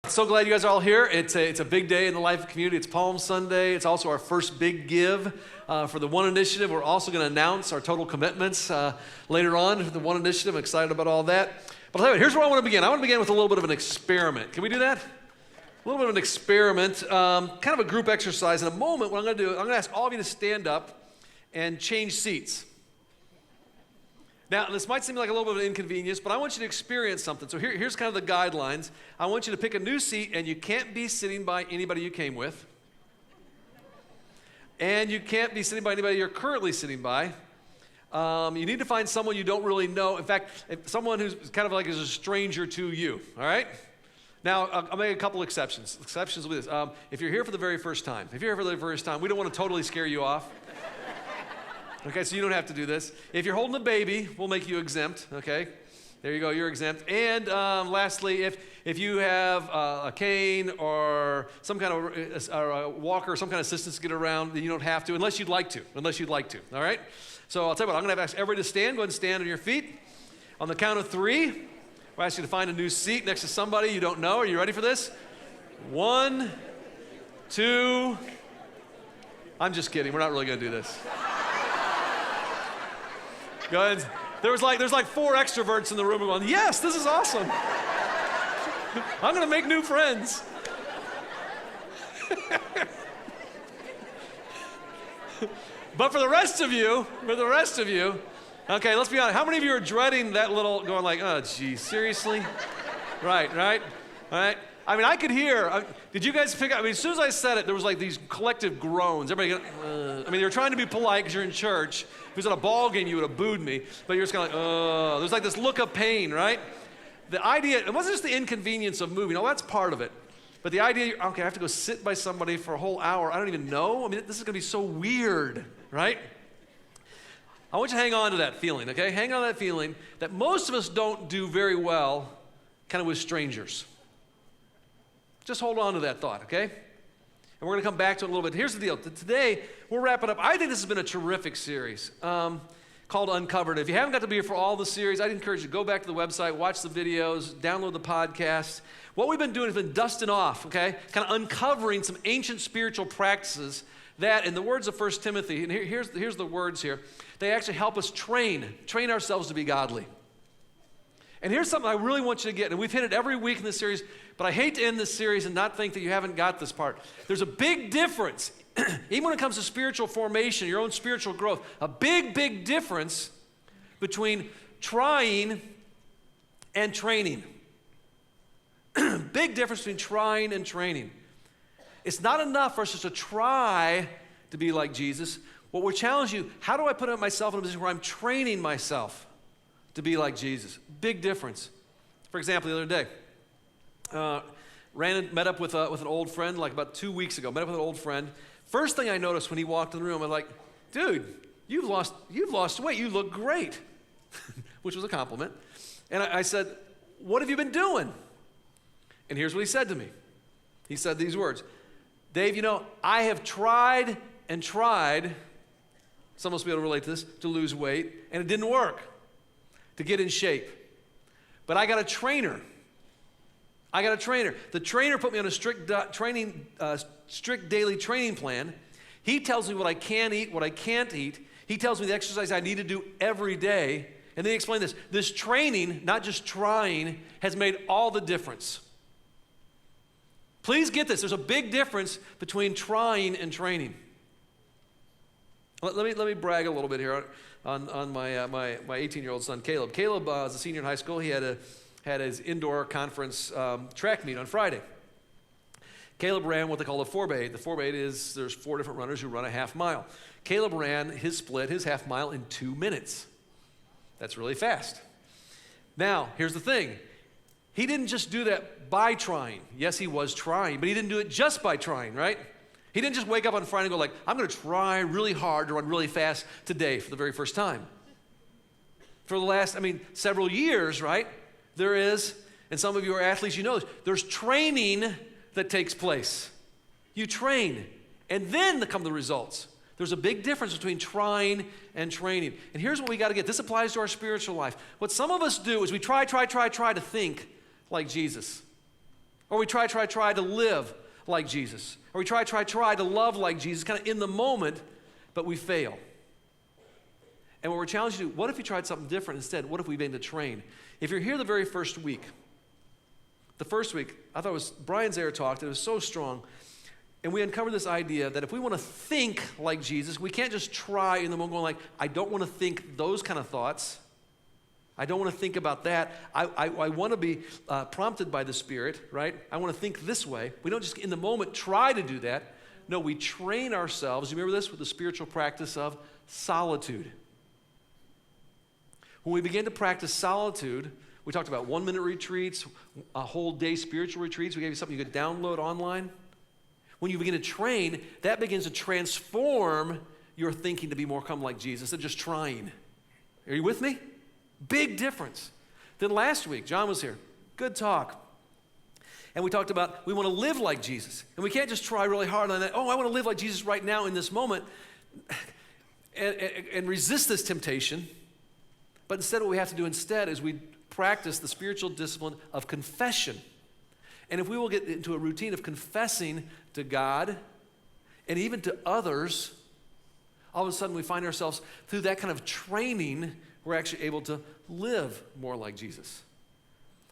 So glad you guys are all here. It's a big day in the life of the community. It's Palm Sunday. It's also our first big give for the One Initiative. We're also going to announce our total commitments later on for the One Initiative. I'm excited about all that. But I'll tell you what, here's where I want to begin. I want to begin with a little bit of an experiment. Can we do that? A little bit of an experiment, kind of a group exercise. In a moment, what I'm going to do, I'm going to ask all of you to stand up and change seats. Now, this might seem like a little bit of an inconvenience, but I want you to experience something. So here's kind of the guidelines. I want you to pick a new seat, and you can't be sitting by anybody you came with. And you can't be sitting by anybody you're currently sitting by. You need to find someone you don't really know. In fact, someone who's kind of like is a stranger to you, all right? Now, I'll make a couple exceptions. Exceptions with this. If you're here for the very first time, we don't want to totally scare you off. Okay, so you don't have to do this. If you're holding a baby, we'll make you exempt, okay? There you go, you're exempt. And lastly, if you have a cane or some kind of a walker or some kind of assistance to get around, then you don't have to, unless you'd like to, all right? So I'll tell you what, I'm going to ask everybody to stand. Go ahead and stand on your feet. On the count of three, we'll ask you to find a new seat next to somebody you don't know. Are you ready for this? 1, 2, I'm just kidding. We're not really going to do this. Go ahead. There's like 4 extroverts in the room going, yes, this is awesome. I'm going to make new friends. But for the rest of you, okay, let's be honest. How many of you are dreading that little, going like, oh, geez, seriously? Right. All right. I mean, I could hear, did you guys pick up? I mean, as soon as I said it, there was like these collective groans. Everybody, you're trying to be polite because you're in church. If it was at a ball game, you would have booed me. But you're just kind of like, oh. There's like this look of pain, right? The idea, it wasn't just the inconvenience of moving. Oh, that's part of it. But the idea, okay, I have to go sit by somebody for a whole hour. I don't even know. I mean, this is going to be so weird, right? I want you to hang on to that feeling, okay? Hang on to that feeling that most of us don't do very well kind of with strangers. Just hold on to that thought, okay? And we're going to come back to it a little bit. Here's the deal. Today, we'll wrap it up. I think this has been a terrific series called Uncovered. If you haven't got to be here for all the series, I'd encourage you to go back to the website, watch the videos, download the podcast. What we've been doing has been dusting off, okay? Kind of uncovering some ancient spiritual practices that, in the words of 1 Timothy, and here's the words here, they actually help us train ourselves to be godly. And here's something I really want you to get, and we've hit it every week in this series, but I hate to end this series and not think that you haven't got this part. There's a big difference, even when it comes to spiritual formation, your own spiritual growth, a big, big difference between trying and training. Big difference between trying and training. It's not enough for us just to try to be like Jesus. What we're challenging you, how do I put myself in a position where I'm training myself to be like Jesus? Big difference. For example, the other day, met up with an old friend like about 2 weeks ago. Met up with an old friend. First thing I noticed when he walked in the room, I'm like, dude, you've lost weight. You look great, which was a compliment. And I said, what have you been doing? And here's what he said to me. He said these words, Dave, I have tried and tried, some of us will be able to relate to this, to lose weight, and it didn't work, to get in shape. But I got a trainer. The trainer put me on a strict daily training plan. He tells me what I can eat, what I can't eat. He tells me the exercise I need to do every day. And then he explained this. This training, not just trying, has made all the difference. Please get this. There's a big difference between trying and training. Let me brag a little bit here on my 18-year-old son, Caleb. Caleb was a senior in high school. He had his indoor conference track meet on Friday. Caleb ran what they call a 4x8. The 4x8 is there's 4 different runners who run a half mile. Caleb ran his half mile in 2 minutes. That's really fast. Now, here's the thing. He didn't just do that by trying. Yes, he was trying, but he didn't do it just by trying, right? He didn't just wake up on Friday and go like, I'm going to try really hard to run really fast today for the very first time. For the last, several years, right? There is, and some of you are athletes, you know this, there's training that takes place. You train, and then come the results. There's a big difference between trying and training. And here's what we got to get. This applies to our spiritual life. What some of us do is we try to think like Jesus. Or we try to live like Jesus. Or we try to love like Jesus, kind of in the moment, but we fail. And what we're challenged to do, what if we tried something different instead? What if we began to train? If you're here the very first week, I thought it was Brian Zare talked, and it was so strong. And we uncovered this idea that if we want to think like Jesus, we can't just try in the moment going like, I don't want to think those kind of thoughts. I don't want to think about that. I want to be prompted by the Spirit, right? I want to think this way. We don't just in the moment try to do that. No, we train ourselves. You remember this with the spiritual practice of solitude. When we begin to practice solitude, we talked about 1-minute retreats, a whole day spiritual retreats. We gave you something you could download online. When you begin to train, that begins to transform your thinking to be more come like Jesus than just trying. Are you with me? Big difference. Then last week, John was here. Good talk. And we talked about we want to live like Jesus. And we can't just try really hard on that. Oh, I want to live like Jesus right now in this moment and resist this temptation. But instead, what we have to do instead is we practice the spiritual discipline of confession. And if we will get into a routine of confessing to God and even to others, all of a sudden we find ourselves through that kind of training, we're actually able to live more like Jesus.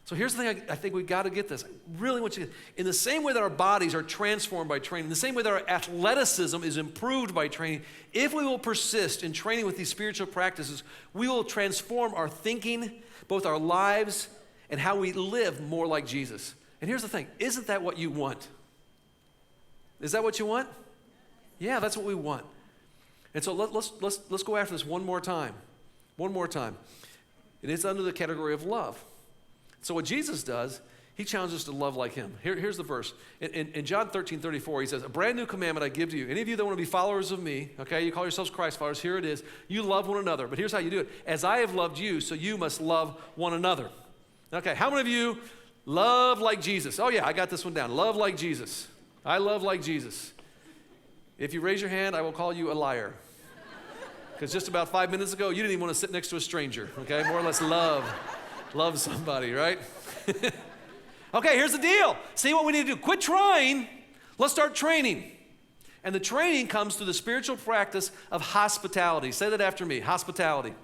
So here's the thing, I think we've got to get this. I really want you to, in the same way that our bodies are transformed by training, the same way that our athleticism is improved by training, if we will persist in training with these spiritual practices, we will transform our thinking, both our lives, and how we live more like Jesus. And here's the thing, isn't that what you want? Is that what you want? Yeah, that's what we want. And so let's go after this one more time. One more time. And it's under the category of love. So what Jesus does, he challenges us to love like him. Here's the verse. In John 13:34, he says, a brand new commandment I give to you. Any of you that want to be followers of me, okay, you call yourselves Christ followers, here it is. You love one another. But here's how you do it. As I have loved you, so you must love one another. Okay, how many of you love like Jesus? Oh yeah, I got this one down. Love like Jesus. I love like Jesus. If you raise your hand, I will call you a liar. Because just about 5 minutes ago, you didn't even want to sit next to a stranger, okay? More or less love somebody, right? Okay, here's the deal. See what we need to do. Quit trying. Let's start training. And the training comes through the spiritual practice of hospitality. Say that after me, hospitality.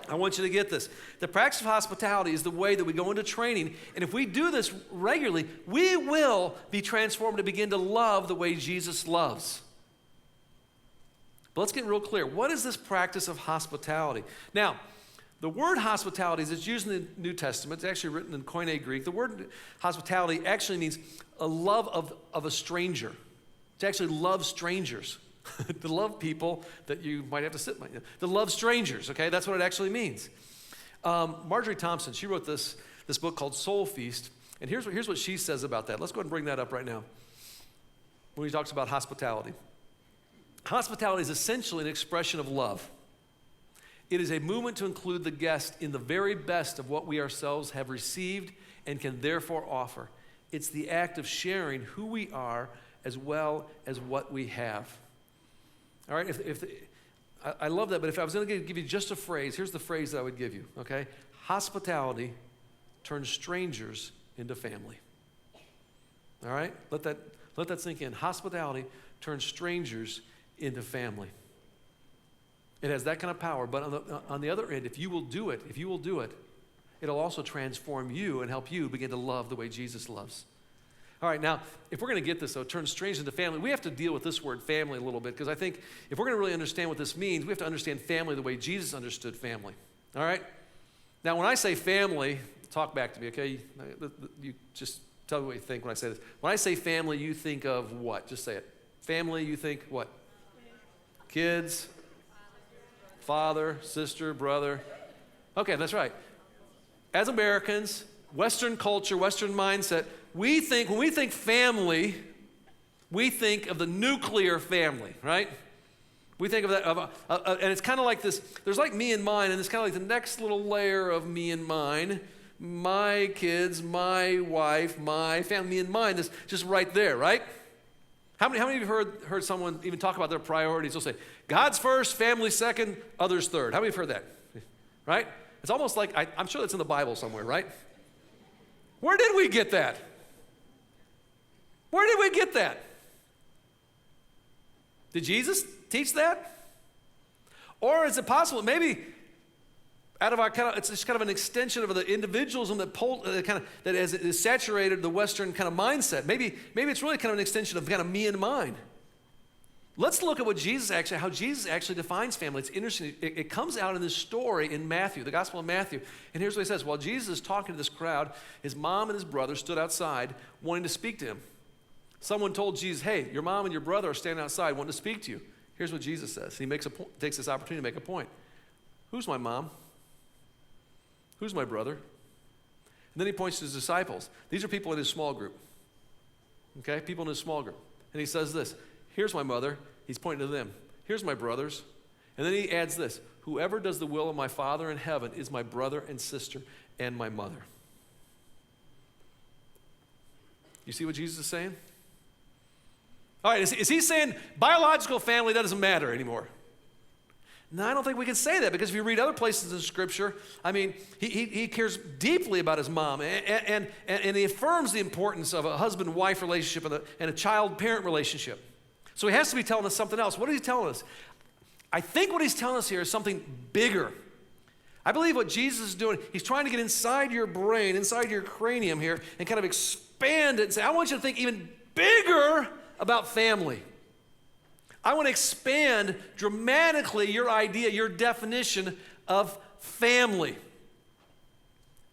I want you to get this. The practice of hospitality is the way that we go into training. And if we do this regularly, we will be transformed to begin to love the way Jesus loves. But let's get real clear. What is this practice of hospitality? Now, the word hospitality, as it's used in the New Testament, it's actually written in Koine Greek. The word hospitality actually means a love of a stranger. To actually love strangers. To love people that you might have to sit by. To love strangers, okay? That's what it actually means. Marjorie Thompson, she wrote this book called Soul Feast. And here's what she says about that. Let's go ahead and bring that up right now. When he talks about hospitality. Hospitality is essentially an expression of love. It is a movement to include the guest in the very best of what we ourselves have received and can therefore offer. It's the act of sharing who we are as well as what we have. All right, I love that, but if I was going to give you just a phrase, here's the phrase that I would give you, okay? Hospitality turns strangers into family. All right? Let that sink in. Hospitality turns strangers into family. It has that kind of power, but on the other end, if you will do it, it'll also transform you and help you begin to love the way Jesus loves. All right, now, if we're going to get this, though, turn strangers into family, we have to deal with this word family a little bit, because I think if we're going to really understand what this means, we have to understand family the way Jesus understood family. All right? Now, when I say family, talk back to me, okay? You just tell me what you think when I say this. When I say family, you think of what? Just say it. Family, you think what? Kids, father, sister, brother. Okay, that's right. As Americans, Western culture, Western mindset, when we think family, we think of the nuclear family, right? We think of that, and it's kind of like this, there's like me and mine, and it's kind of like the next little layer of me and mine, my kids, my wife, my family, me and mine, that's just right there, right? How many of you have heard someone even talk about their priorities? They'll say, God's first, family second, others third. How many have heard that? Right? It's almost like, I'm sure that's in the Bible somewhere, right? Where did we get that? Where did we get that? Did Jesus teach that? Or is it possible maybe out of our it's just kind of an extension of the individualism that has saturated the Western kind of mindset? Maybe it's really kind of an extension of kind of me and mine. Let's look at how Jesus actually defines family. It's interesting. It comes out in this story in Matthew, the Gospel of Matthew. And here's what he says. While Jesus is talking to this crowd, his mom and his brother stood outside wanting to speak to him. Someone told Jesus, hey, your mom and your brother are standing outside wanting to speak to you. Here's what Jesus says. He takes this opportunity to make a point. Who's my mom? Who's my brother? And then he points to his disciples. These are people in his small group. Okay, people in his small group. And he says this. Here's my mother. He's pointing to them. Here's my brothers. And then he adds this. Whoever does the will of my Father in heaven is my brother and sister and my mother. You see what Jesus is saying? All right, is he saying biological family doesn't matter anymore? No, I don't think we can say that, because if you read other places in Scripture, I mean, he cares deeply about his mom, and he affirms the importance of a husband-wife relationship and a child-parent relationship. So he has to be telling us something else. What is he telling us? I think what he's telling us here is something bigger. I believe what Jesus is doing, he's trying to get inside your brain, inside your cranium here, and kind of expand it and say, I want you to think even bigger about family. I want to expand dramatically your idea, your definition of family.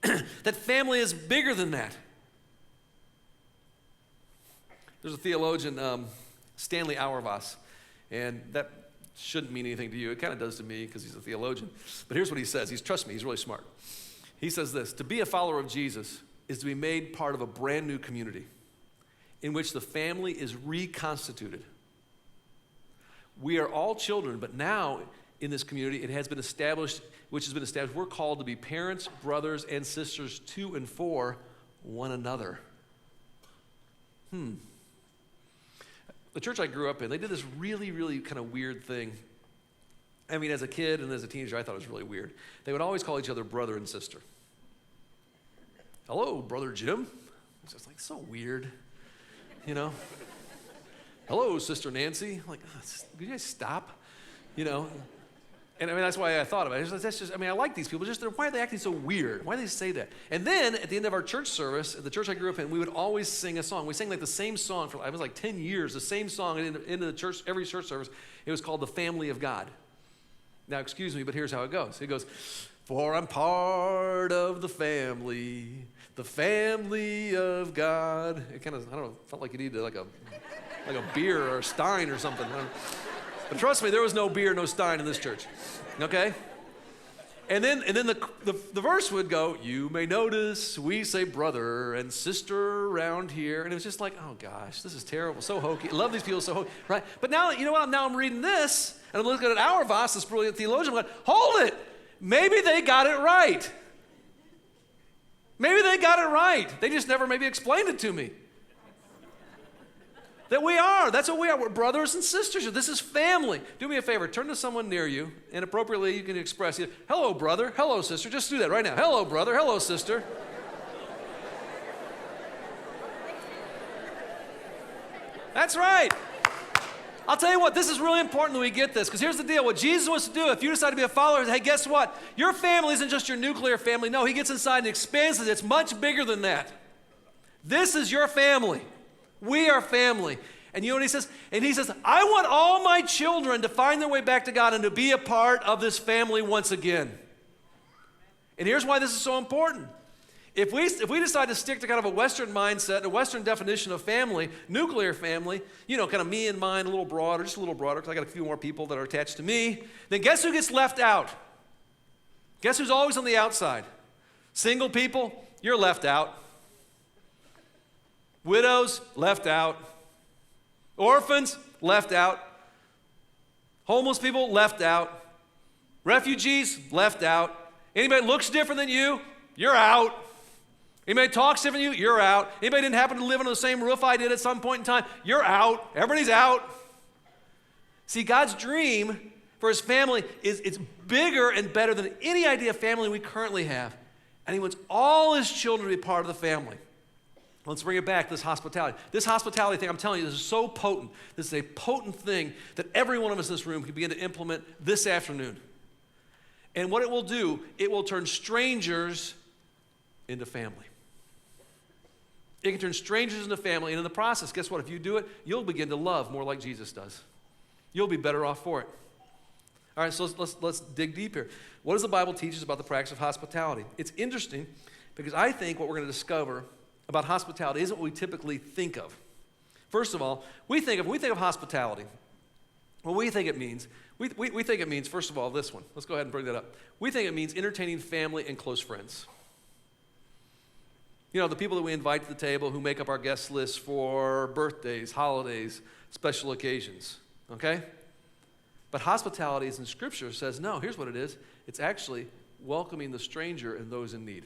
That family is bigger than that. There's a theologian, Stanley Auerbach, and that shouldn't mean anything to you. It kind of does to me because he's a theologian. But here's what he says. Trust me, he's really smart. He says this: to be a follower of Jesus is to be made part of a brand new community in which the family is reconstituted. We are all children, but now in this community it has been established, we're called to be parents, brothers, and sisters to and for one another. The church I grew up in, they did this really, really kind of weird thing. I mean, as a kid and as a teenager, I thought it was really weird. They would always call each other brother and sister. Hello, Brother Jim. It's just like so weird, you know. Hello, Sister Nancy. I'm like, could you guys stop? You know. And I mean, that's why I thought about it. I like these people. Why are they acting so weird? Why do they say that? And then at the end of our church service, at the church I grew up in, we would always sing a song. We sang like the same song for, it was like 10 years, the same song at the end of the church, every church service. It was called The Family of God. Now, excuse me, but here's how it goes. It goes, for I'm part of the family of God. It kind of, I don't know, felt like you needed like a beer or a Stein or something. But trust me, there was no beer, no Stein in this church, okay? And then the verse would go, you may notice we say brother and sister around here. And it was just like, oh gosh, this is terrible, so hokey. I love these people, so hokey, right? But now, you know what, now I'm reading this, and I'm looking at Auerbach, this brilliant theologian, I'm going, hold it, maybe they got it right. Maybe they got it right. They just never maybe explained it to me. That's what we are. We're brothers and sisters. This is family. Do me a favor. Turn to someone near you, and appropriately you can express it. Hello, brother. Hello, sister. Just do that right now. Hello, brother. Hello, sister. That's right. I'll tell you what, this is really important that we get this, because here's the deal. What Jesus wants to do, if you decide to be a follower, hey, guess what? Your family isn't just your nuclear family. No, he gets inside and expands it. It's much bigger than that. This is your family. We are family. And you know what he says? And he says, I want all my children to find their way back to God and to be a part of this family once again. And here's why this is so important. If we decide to stick to kind of a Western mindset, a Western definition of family, nuclear family, you know, kind of me and mine, just a little broader, because I got a few more people that are attached to me, then guess who gets left out? Guess who's always on the outside? Single people, you're left out. Widows, left out. Orphans, left out. Homeless people, left out. Refugees, left out. Anybody that looks different than you, you're out. Anybody that talks different than you, you're out. Anybody that didn't happen to live under the same roof I did at some point in time, you're out. Everybody's out. See, God's dream for his family it's bigger and better than any idea of family we currently have. And he wants all his children to be part of the family. Let's bring it back to this hospitality. This hospitality thing, I'm telling you, this is so potent. This is a potent thing that every one of us in this room can begin to implement this afternoon. And what it will do, it will turn strangers into family. It can turn strangers into family, and in the process, guess what? If you do it, you'll begin to love more like Jesus does. You'll be better off for it. All right, so let's dig deep here. What does the Bible teach us about the practice of hospitality? It's interesting because I think what we're going to discover about hospitality isn't what we typically think of. First of all, when we think of hospitality, what we think it means, we think it means, first of all, this one. Let's go ahead and bring that up. We think it means entertaining family and close friends. You know, the people that we invite to the table who make up our guest list for birthdays, holidays, special occasions, okay? But hospitality is in Scripture says, no, here's what it is. It's actually welcoming the stranger and those in need.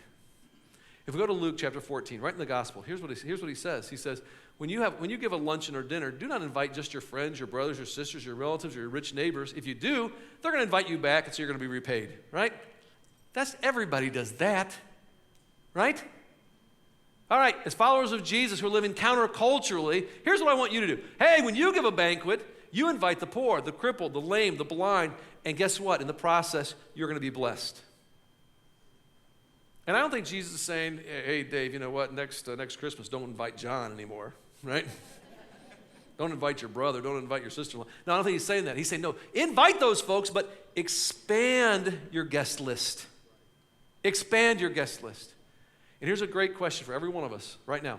If we go to Luke chapter 14, right in the gospel, here's what he says. He says, when you give a luncheon or dinner, do not invite just your friends, your brothers, your sisters, your relatives, or your rich neighbors. If you do, they're going to invite you back, and so you're going to be repaid, right? Everybody does that, right? All right, as followers of Jesus who are living counterculturally, here's what I want you to do. Hey, when you give a banquet, you invite the poor, the crippled, the lame, the blind, and guess what? In the process, you're going to be blessed. And I don't think Jesus is saying, hey, Dave, you know what, next Christmas, don't invite John anymore, right? Don't invite your brother, don't invite your sister-in-law. No, I don't think he's saying that. He's saying, no, invite those folks, but expand your guest list. Expand your guest list. And here's a great question for every one of us right now.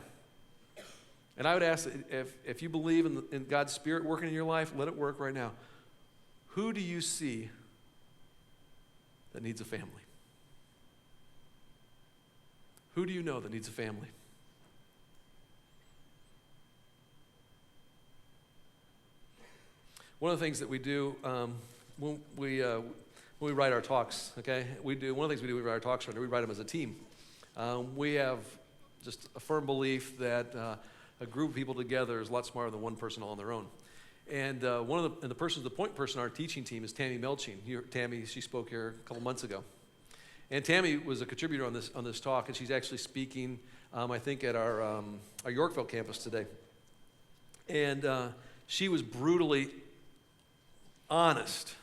And I would ask that if you believe in God's Spirit working in your life, let it work right now. Who do you see that needs a family? Who do you know that needs a family? One of the things that we do when we write our talks, okay? One of the things we do when we write our talks, we write them as a team. We have just a firm belief that a group of people together is a lot smarter than one person all on their own. And the point person on our teaching team is Tammy Melching. Tammy, she spoke here a couple months ago. And Tammy was a contributor on this talk, and she's actually speaking, I think, at our Yorkville campus today. And she was brutally honest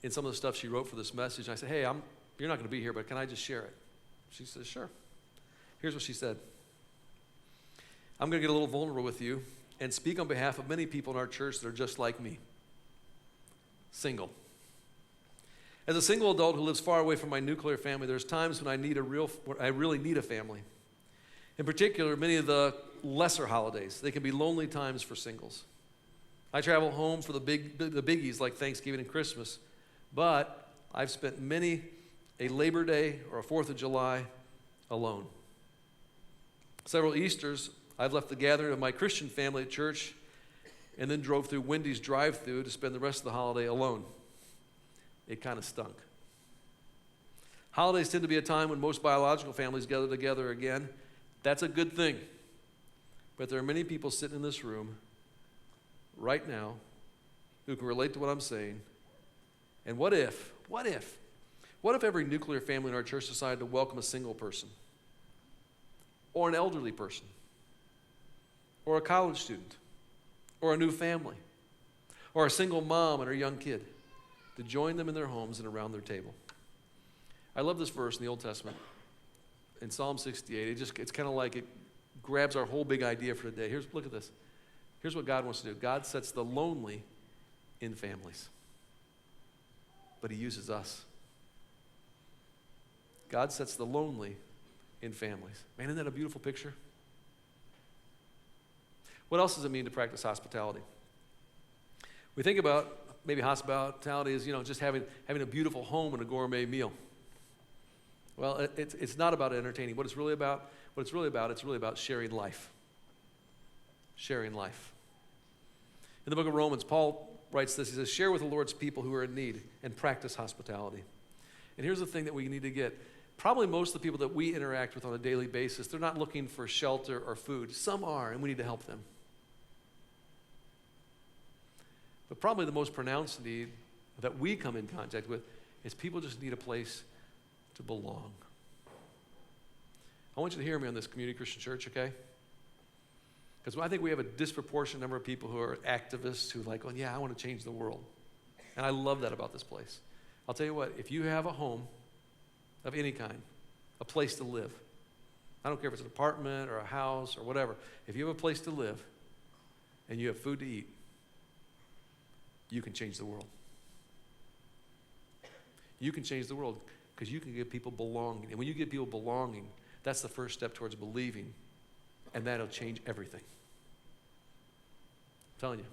in some of the stuff she wrote for this message. And I said, hey, you're not going to be here, but can I just share it? She says, sure. Here's what she said. I'm going to get a little vulnerable with you and speak on behalf of many people in our church that are just like me. Single. As a single adult who lives far away from my nuclear family, there's times when I really need a family. In particular, many of the lesser holidays, they can be lonely times for singles. I travel home for the biggies like Thanksgiving and Christmas, but I've spent many a Labor Day or a 4th of July alone. Several Easters, I've left the gathering of my Christian family at church and then drove through Wendy's drive-thru to spend the rest of the holiday alone. It kind of stunk. Holidays tend to be a time when most biological families gather together again. That's a good thing. But there are many people sitting in this room right now who can relate to what I'm saying. And what if every nuclear family in our church decided to welcome a single person, or an elderly person, or a college student, or a new family, or a single mom and her young kid, to join them in their homes and around their table? I love this verse in the Old Testament. In Psalm 68, it's kind of like it grabs our whole big idea for today. Look at this. Here's what God wants to do. God sets the lonely in families, but he uses us. God sets the lonely in families. Man, isn't that a beautiful picture? What else does it mean to practice hospitality? We think about maybe hospitality as, just having a beautiful home and a gourmet meal. Well, it's not about entertaining. It's really about sharing life. Sharing life. In the book of Romans, Paul writes this. He says, share with the Lord's people who are in need and practice hospitality. And here's the thing that we need to get. Probably most of the people that we interact with on a daily basis, they're not looking for shelter or food. Some are, and we need to help them. But probably the most pronounced need that we come in contact with is people just need a place to belong. I want you to hear me on this, Community Christian Church, okay? Because I think we have a disproportionate number of people who are activists who are like, oh, yeah, I want to change the world. And I love that about this place. I'll tell you what, if you have a home of any kind, a place to live, I don't care if it's an apartment or a house or whatever, if you have a place to live and you have food to eat, you can change the world. You can change the world because you can give people belonging. And when you give people belonging, that's the first step towards believing, and that'll change everything. I'm telling you.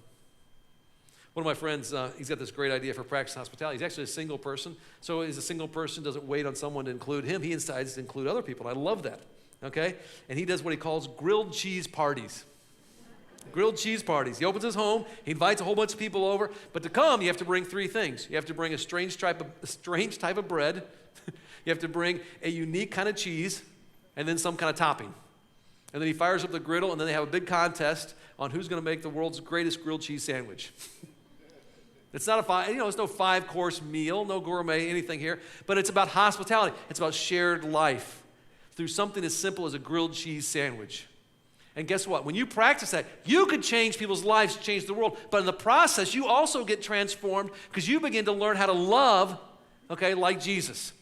One of my friends, he's got this great idea for practice hospitality. He's actually a single person. So as a single person doesn't wait on someone to include him. He decides to include other people. I love that, okay? And he does what he calls grilled cheese parties. Grilled cheese parties. He opens his home. He invites a whole bunch of people over. But to come, you have to bring three things. You have to bring a strange type of bread. You have to bring a unique kind of cheese, and then some kind of topping. And then he fires up the griddle, and then they have a big contest on who's going to make the world's greatest grilled cheese sandwich. It's not it's no 5-course meal, no gourmet, anything here, but it's about hospitality. It's about shared life through something as simple as a grilled cheese sandwich. And guess what? When you practice that, you could change people's lives, change the world. But in the process, you also get transformed because you begin to learn how to love, okay, like Jesus.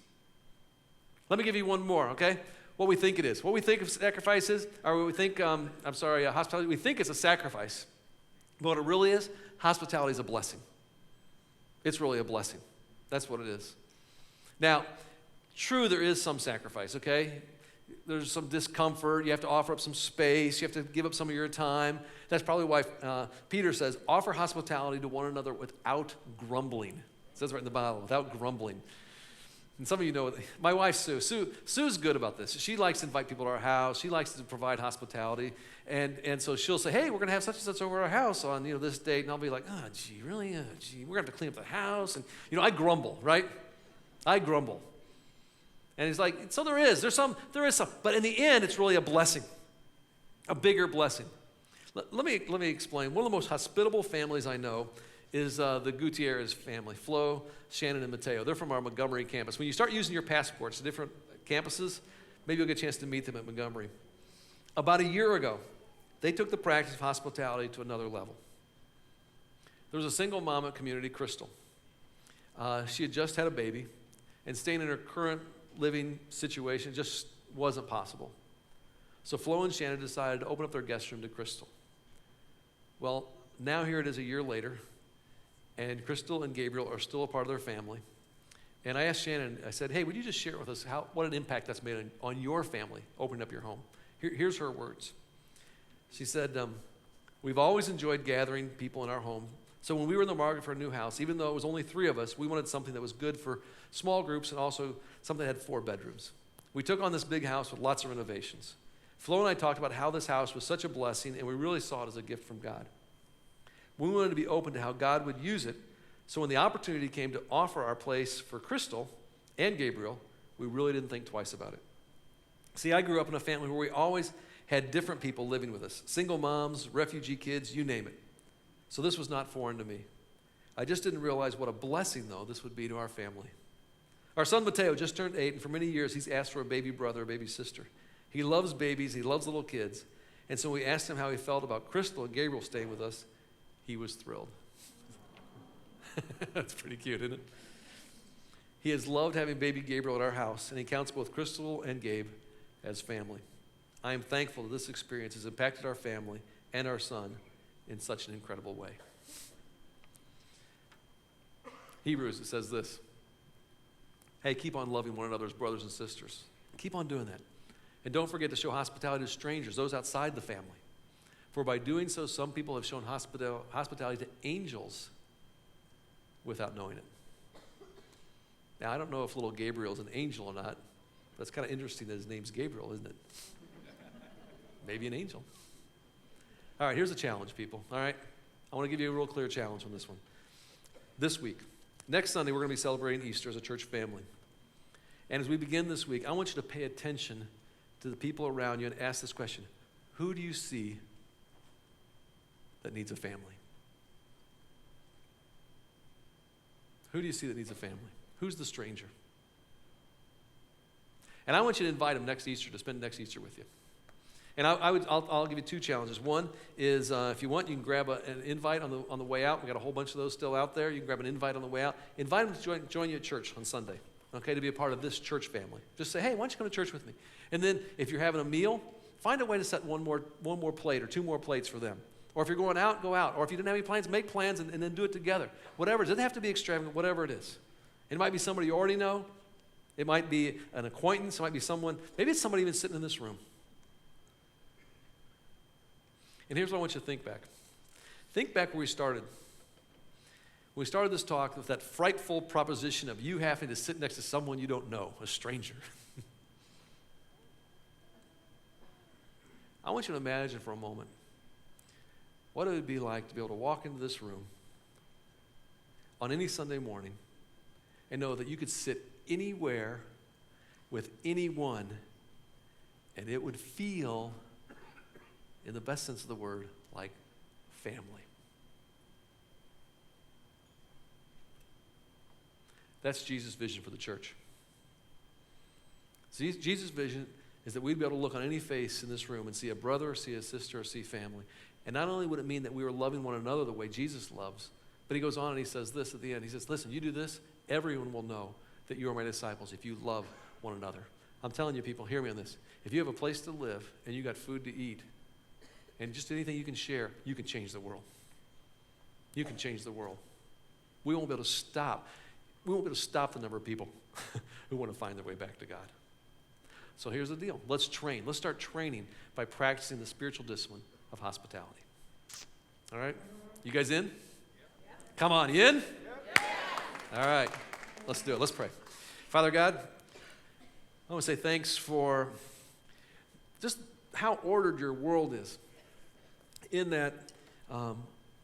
Let me give you one more, okay? What we think it is. What we think of sacrifice is, or what we think, hospitality, we think it's a sacrifice. But what it really is, hospitality is a blessing. It's really a blessing. That's what it is. Now, true, there is some sacrifice, okay? There's some discomfort. You have to offer up some space. You have to give up some of your time. That's probably why Peter says, offer hospitality to one another without grumbling. It says right in the Bible, without grumbling. And some of you know, my wife, Sue. Sue's good about this. She likes to invite people to our house. She likes to provide hospitality. And so she'll say, hey, we're going to have such and such over at our house on this date. And I'll be like, oh, gee, really? We're going to have to clean up the house. And, I grumble, right? I grumble. And he's like, so there is some. But in the end, it's really a blessing, a bigger blessing. Let me explain. One of the most hospitable families I know is the Gutierrez family, Flo, Shannon, and Mateo. They're from our Montgomery campus. When you start using your passports to different campuses, maybe you'll get a chance to meet them at Montgomery. About a year ago, they took the practice of hospitality to another level. There was a single mom at Community, Crystal. She had just had a baby, and staying in her current living situation just wasn't possible. So Flo and Shannon decided to open up their guest room to Crystal. Well, now here it is a year later, and Crystal and Gabriel are still a part of their family. And I asked Shannon, I said, hey, would you just share with us what an impact that's made on your family, opening up your home? Here's her words. She said, we've always enjoyed gathering people in our home. So when we were in the market for a new house, even though it was only 3 of us, we wanted something that was good for small groups and also something that had 4 bedrooms. We took on this big house with lots of renovations. Flo and I talked about how this house was such a blessing, and we really saw it as a gift from God. We wanted to be open to how God would use it, so when the opportunity came to offer our place for Crystal and Gabriel, we really didn't think twice about it. See, I grew up in a family where we always had different people living with us, single moms, refugee kids, you name it. So this was not foreign to me. I just didn't realize what a blessing, though, this would be to our family. Our son Mateo just turned 8, and for many years he's asked for a baby brother or baby sister. He loves babies, he loves little kids, and so we asked him how he felt about Crystal and Gabriel staying with us. He was thrilled. That's pretty cute, isn't it? He has loved having baby Gabriel at our house, and he counts both Crystal and Gabe as family. I am thankful that this experience has impacted our family and our son in such an incredible way. Hebrews, it says this. Hey, keep on loving one another as brothers and sisters. Keep on doing that. And don't forget to show hospitality to strangers, those outside the family. For by doing so, some people have shown hospitality to angels without knowing it. Now, I don't know if little Gabriel's an angel or not. That's kind of interesting that his name's Gabriel, isn't it? Maybe an angel. All right, here's a challenge, people. All right? I want to give you a real clear challenge on this one. This week, next Sunday, we're going to be celebrating Easter as a church family. And as we begin this week, I want you to pay attention to the people around you and ask this question. Who do you see that needs a family? Who do you see that needs a family? Who's the stranger? And I want you to invite them next Easter to spend next Easter with you. And I'll give you 2 challenges. One is if you want, you can grab an invite on the way out. We got a whole bunch of those still out there. You can grab an invite on the way out. Invite them to join you at church on Sunday, okay, to be a part of this church family. Just say, hey, why don't you come to church with me? And then if you're having a meal, find a way to set one more plate or 2 more plates for them. Or if you're going out, go out. Or if you didn't have any plans, make plans and then do it together. Whatever. It doesn't have to be extravagant, whatever it is. It might be somebody you already know. It might be an acquaintance. It might be someone. Maybe it's somebody even sitting in this room. And here's what I want you to think back. Think back where we started. We started this talk with that frightful proposition of you having to sit next to someone you don't know, a stranger. I want you to imagine for a moment what it would be like to be able to walk into this room on any Sunday morning and know that you could sit anywhere with anyone and it would feel, in the best sense of the word, like family. That's Jesus' vision for the church. Jesus' vision is that we'd be able to look on any face in this room and see a brother or see a sister or see family. And not only would it mean that we were loving one another the way Jesus loves, but he goes on and he says this at the end. He says, listen, you do this, everyone will know that you are my disciples if you love one another. I'm telling you, people, hear me on this. If you have a place to live and you got food to eat and just anything you can share, you can change the world. You can change the world. We won't be able to stop. We won't be able to stop the number of people who want to find their way back to God. So here's the deal. Let's train. Let's start training by practicing the spiritual discipline of hospitality. All right? You guys in? Come on, you in? All right. Let's do it. Let's pray. Father God, I want to say thanks for just how ordered your world is, in that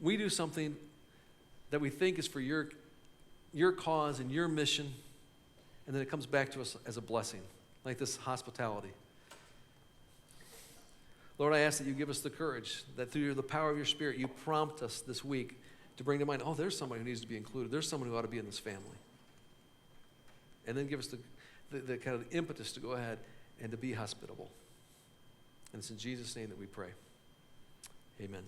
we do something that we think is for your cause and your mission, and then it comes back to us as a blessing, like this hospitality. Lord, I ask that you give us the courage, that through the power of your Spirit, you prompt us this week to bring to mind, oh, there's somebody who needs to be included. There's someone who ought to be in this family. And then give us the kind of impetus to go ahead and to be hospitable. And it's in Jesus' name that we pray. Amen.